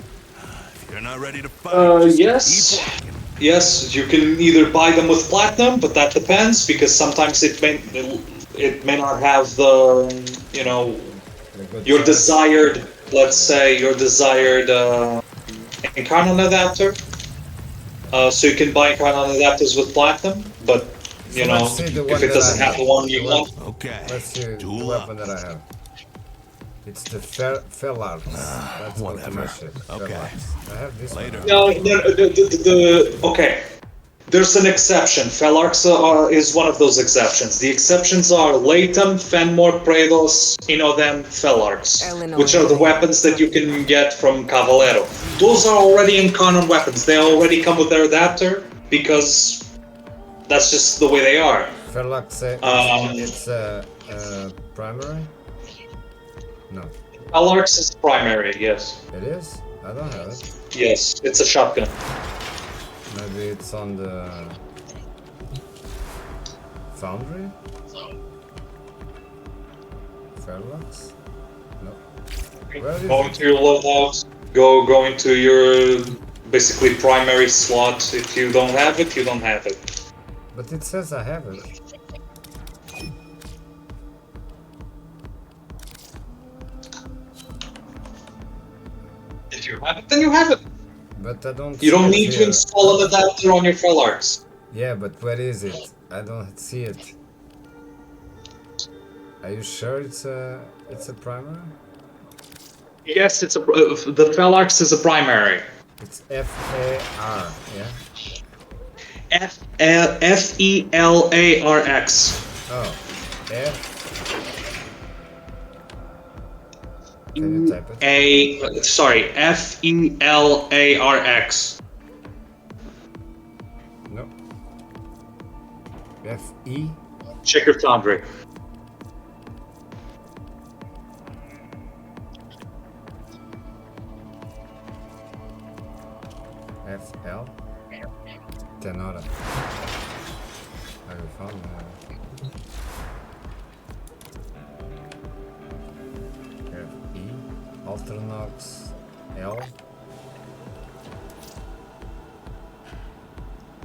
If you're not ready to fight, just Yes. keep walking. Yes, you can either buy them with platinum, but that depends because sometimes it may not have the, you know, your desired, let's say your desired Incarnon adapter. So you can buy Incarnon adapters with platinum, but you So know, let's see the one if it that doesn't I have the one you want. Okay. Let's see the Tool up. weapon that I have. It's the Fellarks. That's whatever. what shit. Okay. Fellarks. I have this Later. one. No, okay. There's an exception. Fellarks is one of those exceptions. The exceptions are Latham, Fenmore, Praedos, Inodem, Fellarks, which are the weapons that you can get from Cavallero. Those are already Incarnon weapons. They already come with their adapter because that's just the way they are. Fellarks, it's primary? No. Fellarks is primary, yes. It is? I don't have it. Yes, it's a shotgun. Maybe it's on the foundry? Fellarks? No. Where is Go it? into your loadout, go into your basically primary slot. If you don't have it, you don't have it. But it says I have it. If you have it, then you have it. But I don't You don't see it need to here. install an adapter on your Fellarks. Yeah, but where is it? I don't see it. Are you sure it's a primary? Yes, it's the Fellarks is a primary. It's F-A-R, yeah? F-E-L-A-R-X. Oh, F. Can you type it? F-E-L-A-R-X. No. F-E? Check your foundry. F-L? Tenora. Have you found it? F-E? Alternox? L?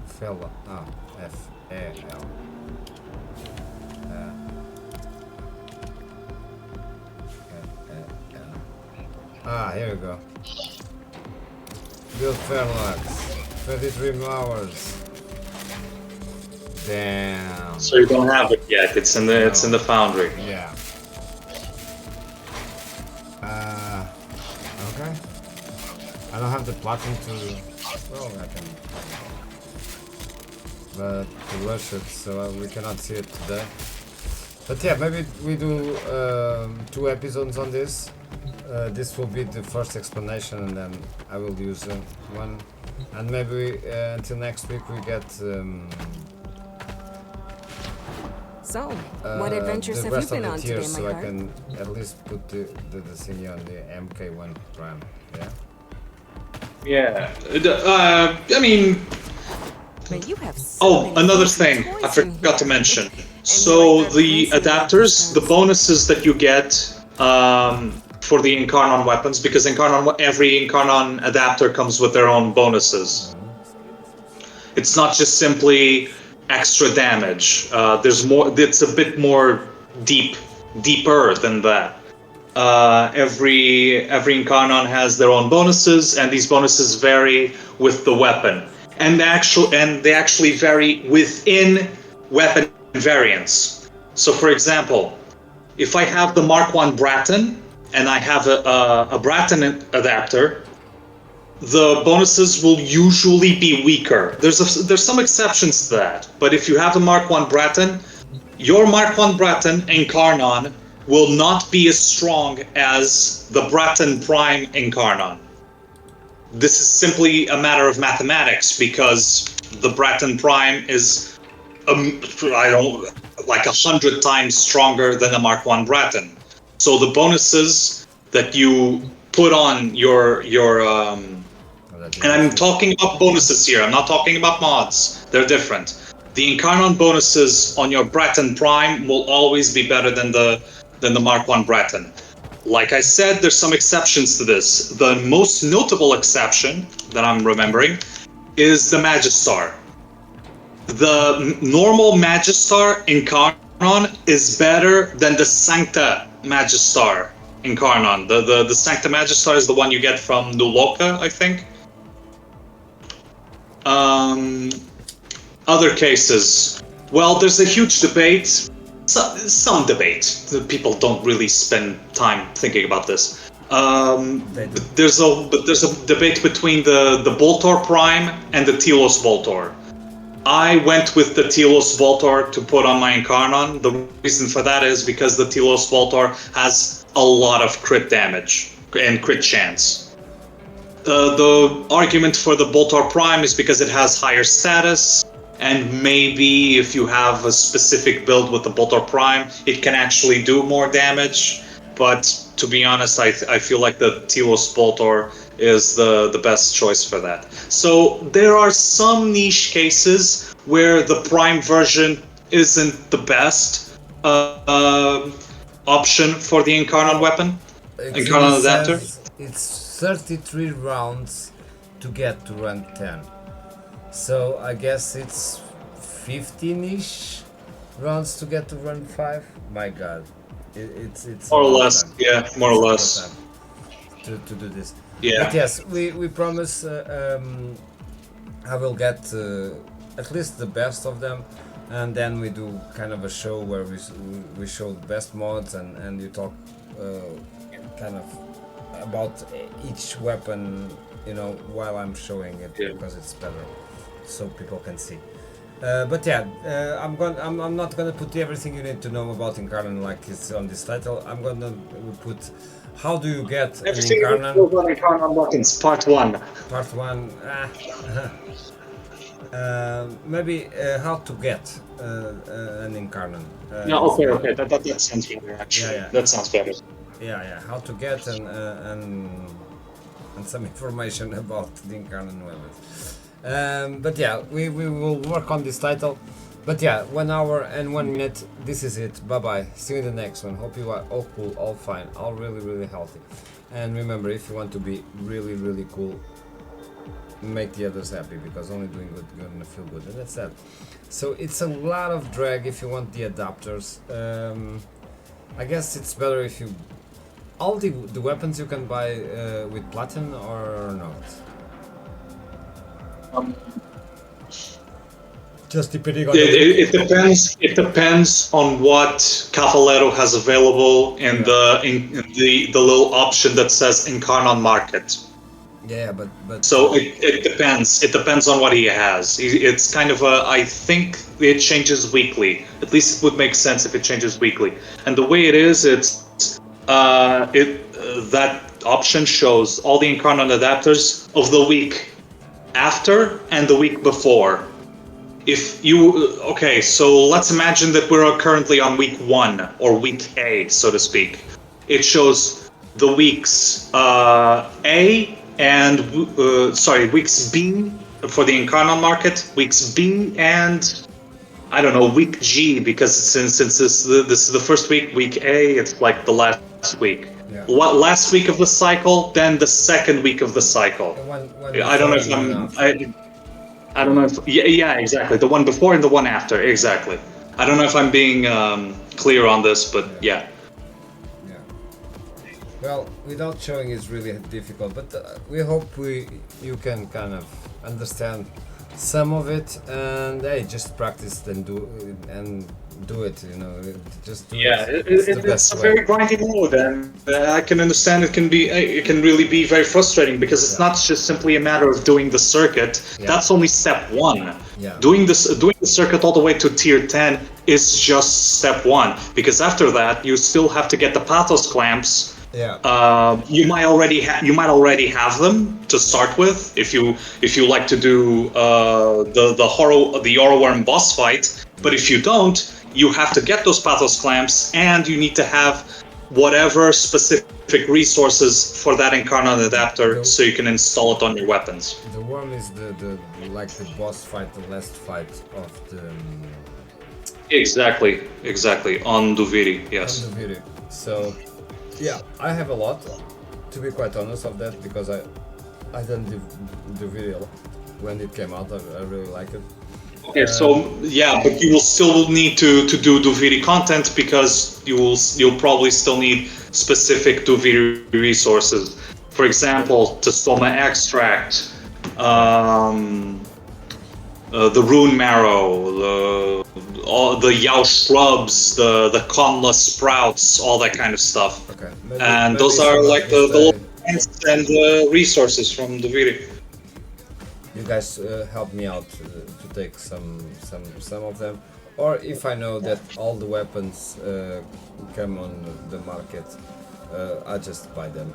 Fella. Ah, F-A-L. Ah, here we go. Build Fairlux. 23 hours. Damn. So you don't have it yet. It's in the foundry. Yeah. Okay. I don't have the plotting to. Well, I can. But to rush it, so we cannot see it today. But yeah, maybe we do 2 episodes on this. This will be the first explanation, and then I will use one. And maybe until next week we get. So, what adventures the have you rest been of on the tiers, today, so my I heart? can at least put the thingy on the MK1 Prime. Yeah. Yeah. I mean. Man, you have so Oh, many another fancy thing toys I in forgot to here. mention. And So you like that the fancy adapters, the adapters. bonuses that you get for the Incarnon weapons, because every Incarnon adapter comes with their own bonuses. It's not just simply extra damage. There's more. It's a bit more deeper than that. Every Incarnon has their own bonuses, and these bonuses vary with the weapon, and they actually vary within weapon variants. So, for example, if I have the Mark I Bratton and I have a Bratton adapter, the bonuses will usually be weaker. There's some exceptions to that, but if you have a Mark I Bratton, your Mark I Bratton Incarnon will not be as strong as the Bratton Prime Incarnon. This is simply a matter of mathematics, because the Bratton Prime is, like 100 times stronger than the Mark I Bratton. So the bonuses that you put on your and I'm talking about bonuses here, I'm not talking about mods, they're different. The Incarnon bonuses on your Bratton Prime will always be better than the Mark I Bratton. Like I said, there's some exceptions to this. The most notable exception that I'm remembering is the Magistar. The normal Magistar Incarnon is better than the Sancta Magistar Incarnon. The Sancta Magistar is the one you get from Nuloka, I think. Other cases, well, there's a huge debate. Some debate. People don't really spend time thinking about this. There's a debate between the Voltor Prime and the Telos Voltor. I went with the Telos Voltor to put on my Incarnon. The reason for that is because the Telos Voltor has a lot of crit damage and crit chance. The argument for the Voltor Prime is because it has higher status, and maybe if you have a specific build with the Voltor Prime, it can actually do more damage. But to be honest, I feel like the Telos Voltor is the best choice for that. So there are some niche cases where the Prime version isn't the best option for the Incarnon weapon, Incarnon adapter. It's 33 rounds to get to run 10. So I guess it's 15-ish rounds to get to run 5. My god. It's more or less, yeah, more or less. To do this. Yeah. But yes, we promise I will get at least the best of them, and then we do kind of a show where we show the best mods and you talk kind of about each weapon, you know, while I'm showing it, because it's better so people can see. But yeah, I'm not gonna put everything you need to know about Incarnon like it's on this title. I'm gonna put how do you get Everything an Incarnon. on Incarnon buttons, part 1. Part 1. Maybe how to get an Incarnon. Yeah, okay, that sounds better actually. Yeah. That sounds better. Yeah, how to get and some information about the Incarnon weapons. But yeah, we will work on this title. But yeah, 1 hour and 1 minute. This is it. Bye bye. See you in the next one. Hope you are all cool, all fine, all really healthy. And remember, if you want to be really cool, make the others happy, because only doing good you're gonna feel good, and that's that. So it's a lot of drag if you want the adapters. I guess it's better if you all the weapons you can buy with platinum or not? Just depending on It depends. It depends on what Cavallero has available in the little option that says Incarnon Market. Yeah, but So it depends. It depends on what he has. It's kind of a. I think it changes weekly. At least it would make sense if it changes weekly. And the way it is, it's that option shows all the Incarnon adapters of the week after and the week before. If you so let's imagine that we're currently on week 1 or week A, so to speak. It shows the weeks A and weeks B for the Incarnon market, weeks B and I don't know, week G, because since this is the first week, week A, it's like the last week. Yeah. Last week of the cycle, then the second week of the cycle. I don't know if I don't know if yeah, exactly. The one before and the one after, exactly. I don't know if I'm being clear on this, but yeah. Yeah. Well, without showing is really difficult, but we hope you can kind of understand some of it, and hey, just practice and do it. You know, just do it. It's a very grindy mode, and I can understand it can really be very frustrating because it's not just simply a matter of doing the circuit. Yeah. That's only step 1. Yeah. Doing the circuit all the way to tier 10 is just step 1, because after that you still have to get the pathos clamps. Yeah. You might already have them to start with if you like to do the Warframe boss fight. But if you don't, you have to get those pathos clamps, and you need to have whatever specific resources for that Incarnon adapter so you can install it on your weapons. The worm is the boss fight, the last fight of the. Exactly. On Duviri, yes. On Duviri. So. Yeah, I have a lot, to be quite honest, of that, because I done the video when it came out. I really like it. Okay, so yeah, but you will still need to do Duviri content, because you'll probably still need specific Duviri resources. For example, Testoma extract, the rune marrow, all the Yao shrubs, the Conla sprouts, all that kind of stuff. Okay. And those are like the little plants and resources from the video. You guys help me out to take some of them, or if I know that all the weapons come on the market, I just buy them.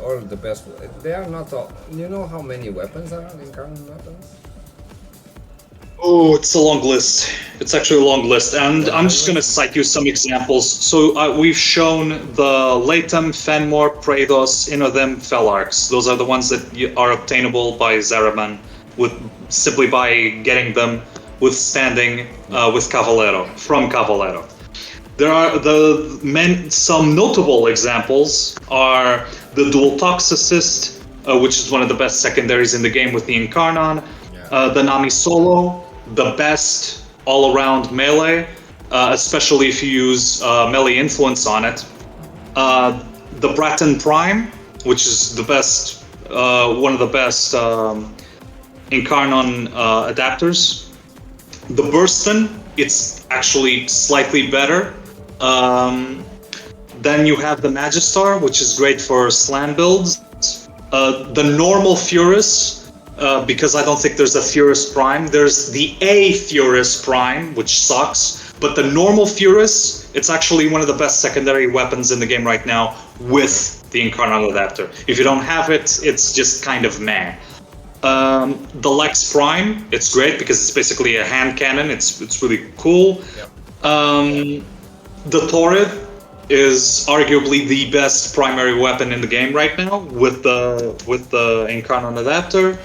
Or the best. They are not all. You know how many weapons are on Incarnon weapons? Oh, it's a long list. It's actually a long list, and I'm just going to cite you some examples. So we've shown the Latham, Fenmore, Praedos, Inodem, Felarx. Those are the ones that are obtainable by Zaraman simply by getting them withstanding with Cavallero, from Cavallero. There are some notable examples are the Dual Toxicist, which is one of the best secondaries in the game with the Incarnon, the Nami Solo, the best all-around melee, especially if you use melee influence on it. The Bratton Prime, which is the best, one of the best Incarnon adapters. The Burston, it's actually slightly better. Then you have the Magistar, which is great for slam builds. The normal Furus, because I don't think there's a Furus Prime. There's the A Furus Prime, which sucks. But the normal Furus, it's actually one of the best secondary weapons in the game right now with the Incarnon adapter. If you don't have it, it's just kind of meh. The Lex Prime, it's great because it's basically a hand cannon. It's really cool. Yep. The Torrid is arguably the best primary weapon in the game right now with the Incarnon adapter.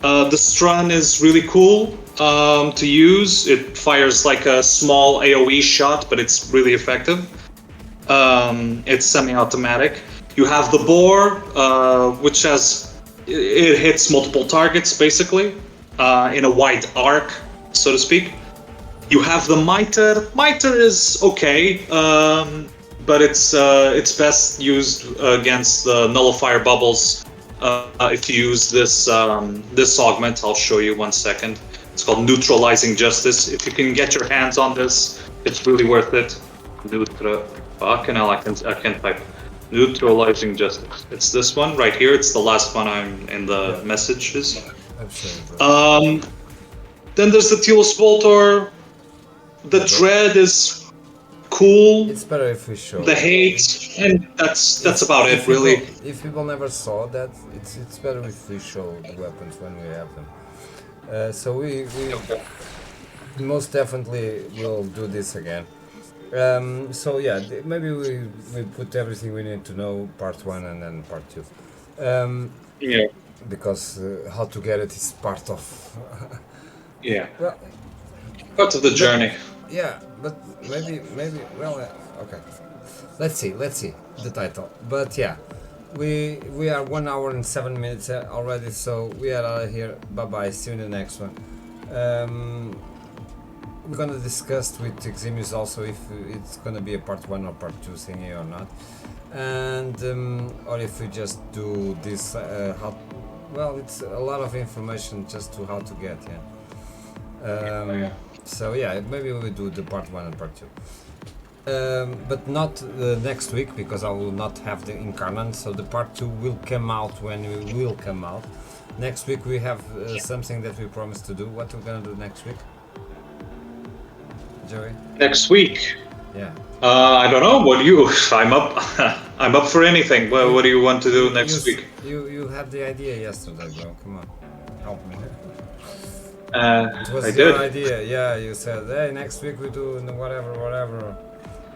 The Strun is really cool to use. It fires like a small AoE shot, but it's really effective. It's semi-automatic. You have the Boar, which it hits multiple targets basically in a wide arc, so to speak. You have the Mitre. Mitre is okay. but it's best used against the nullifier bubbles. If you use this augment, I'll show you 1 second. It's called Neutralizing Justice. If you can get your hands on this, it's really worth it. Fucking hell, I can't type. Neutralizing Justice. It's this one right here. It's the last one I'm in the messages. Then there's the Telos Voltor. The Dread is cool. It's better if we show the hate, and that's about it, really. If people never saw that, it's better if we show the weapons when we have them. So we most definitely will do this again. So yeah, maybe we put everything we need to know, part 1 and then part 2. Yeah. Because how to get it is part of. Yeah. Well, part of the journey. Yeah, but maybe well, okay. Let's see the title. But yeah, we are 1 hour and 7 minutes already, so we are out of here. Bye bye. See you in the next one. We're gonna discuss with Eximius also if it's gonna be a part 1 or part 2 thingy or not, and or if we just do this. How well, it's a lot of information just to how to get. Yeah. So yeah, maybe we do the part 1 and part 2, but not next week because I will not have the Incarnon. So the part 2 will come out when we will come out. Next week we have something that we promised to do. What we're gonna do next week, Joey? Next week. Yeah. I don't know. What do you? I'm up. I'm up for anything. What do you want to do next week? You had the idea yesterday, bro. Come on, help me. It was I your did. idea, yeah. You said, hey, next week we do whatever.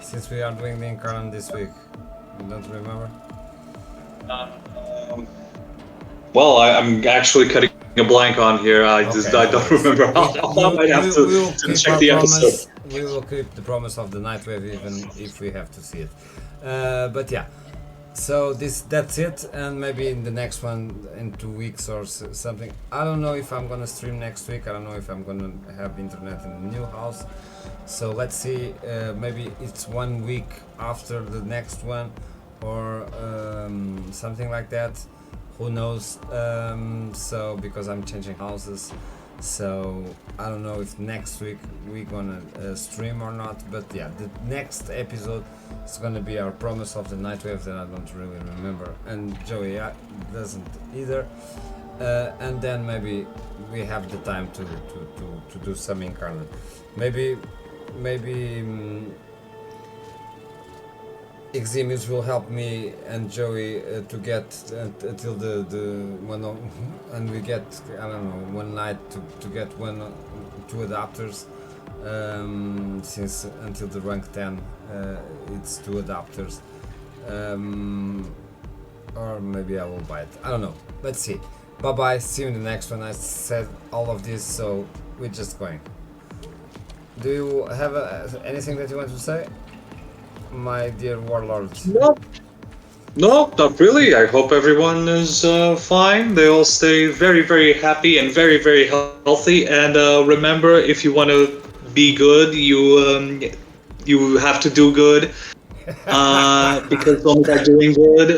Since we are doing the Incarnon this week, you don't remember? Well, I'm actually cutting a blank on here. I don't remember. I might have to check the episode. We will keep the promise of the Nightwave even if we have to see it. But yeah. So that's it, and maybe in the next one in 2 weeks or something. I don't know if I'm gonna stream next week. I don't know if I'm gonna have internet in the new house. So let's see. Maybe it's 1 week after the next one, or something like that. Who knows? So because I'm changing houses, so I don't know if next week we're gonna stream or not. But yeah, the next episode is gonna be our promise of the Nightwave that I don't really remember, and Joey doesn't either. And then maybe we have the time to do some Incarnon. Maybe Eximius will help me and Joey to get until the one of, and we get, I don't know, one night to get 2 adapters, since until the rank 10 it's 2 adapters, or maybe I will buy it, I don't know, let's see. Bye bye, see you in the next one. I said all of this, so we're just going. Do you have anything that you want to say, my dear warlords? No, not really. I hope everyone is fine. They all stay very, very happy and very, very healthy. And remember, if you want to be good, you have to do good. Because only by doing good,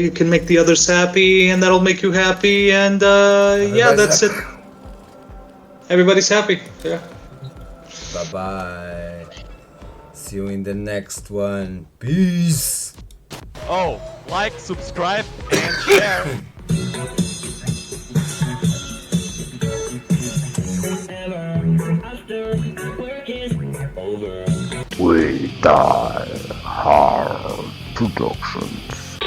you can make the others happy, and that'll make you happy. And yeah, that's it. Everybody's happy. Yeah. Bye bye. See you in the next one. Peace. Oh, like, subscribe, and share. WeDieHard Productions.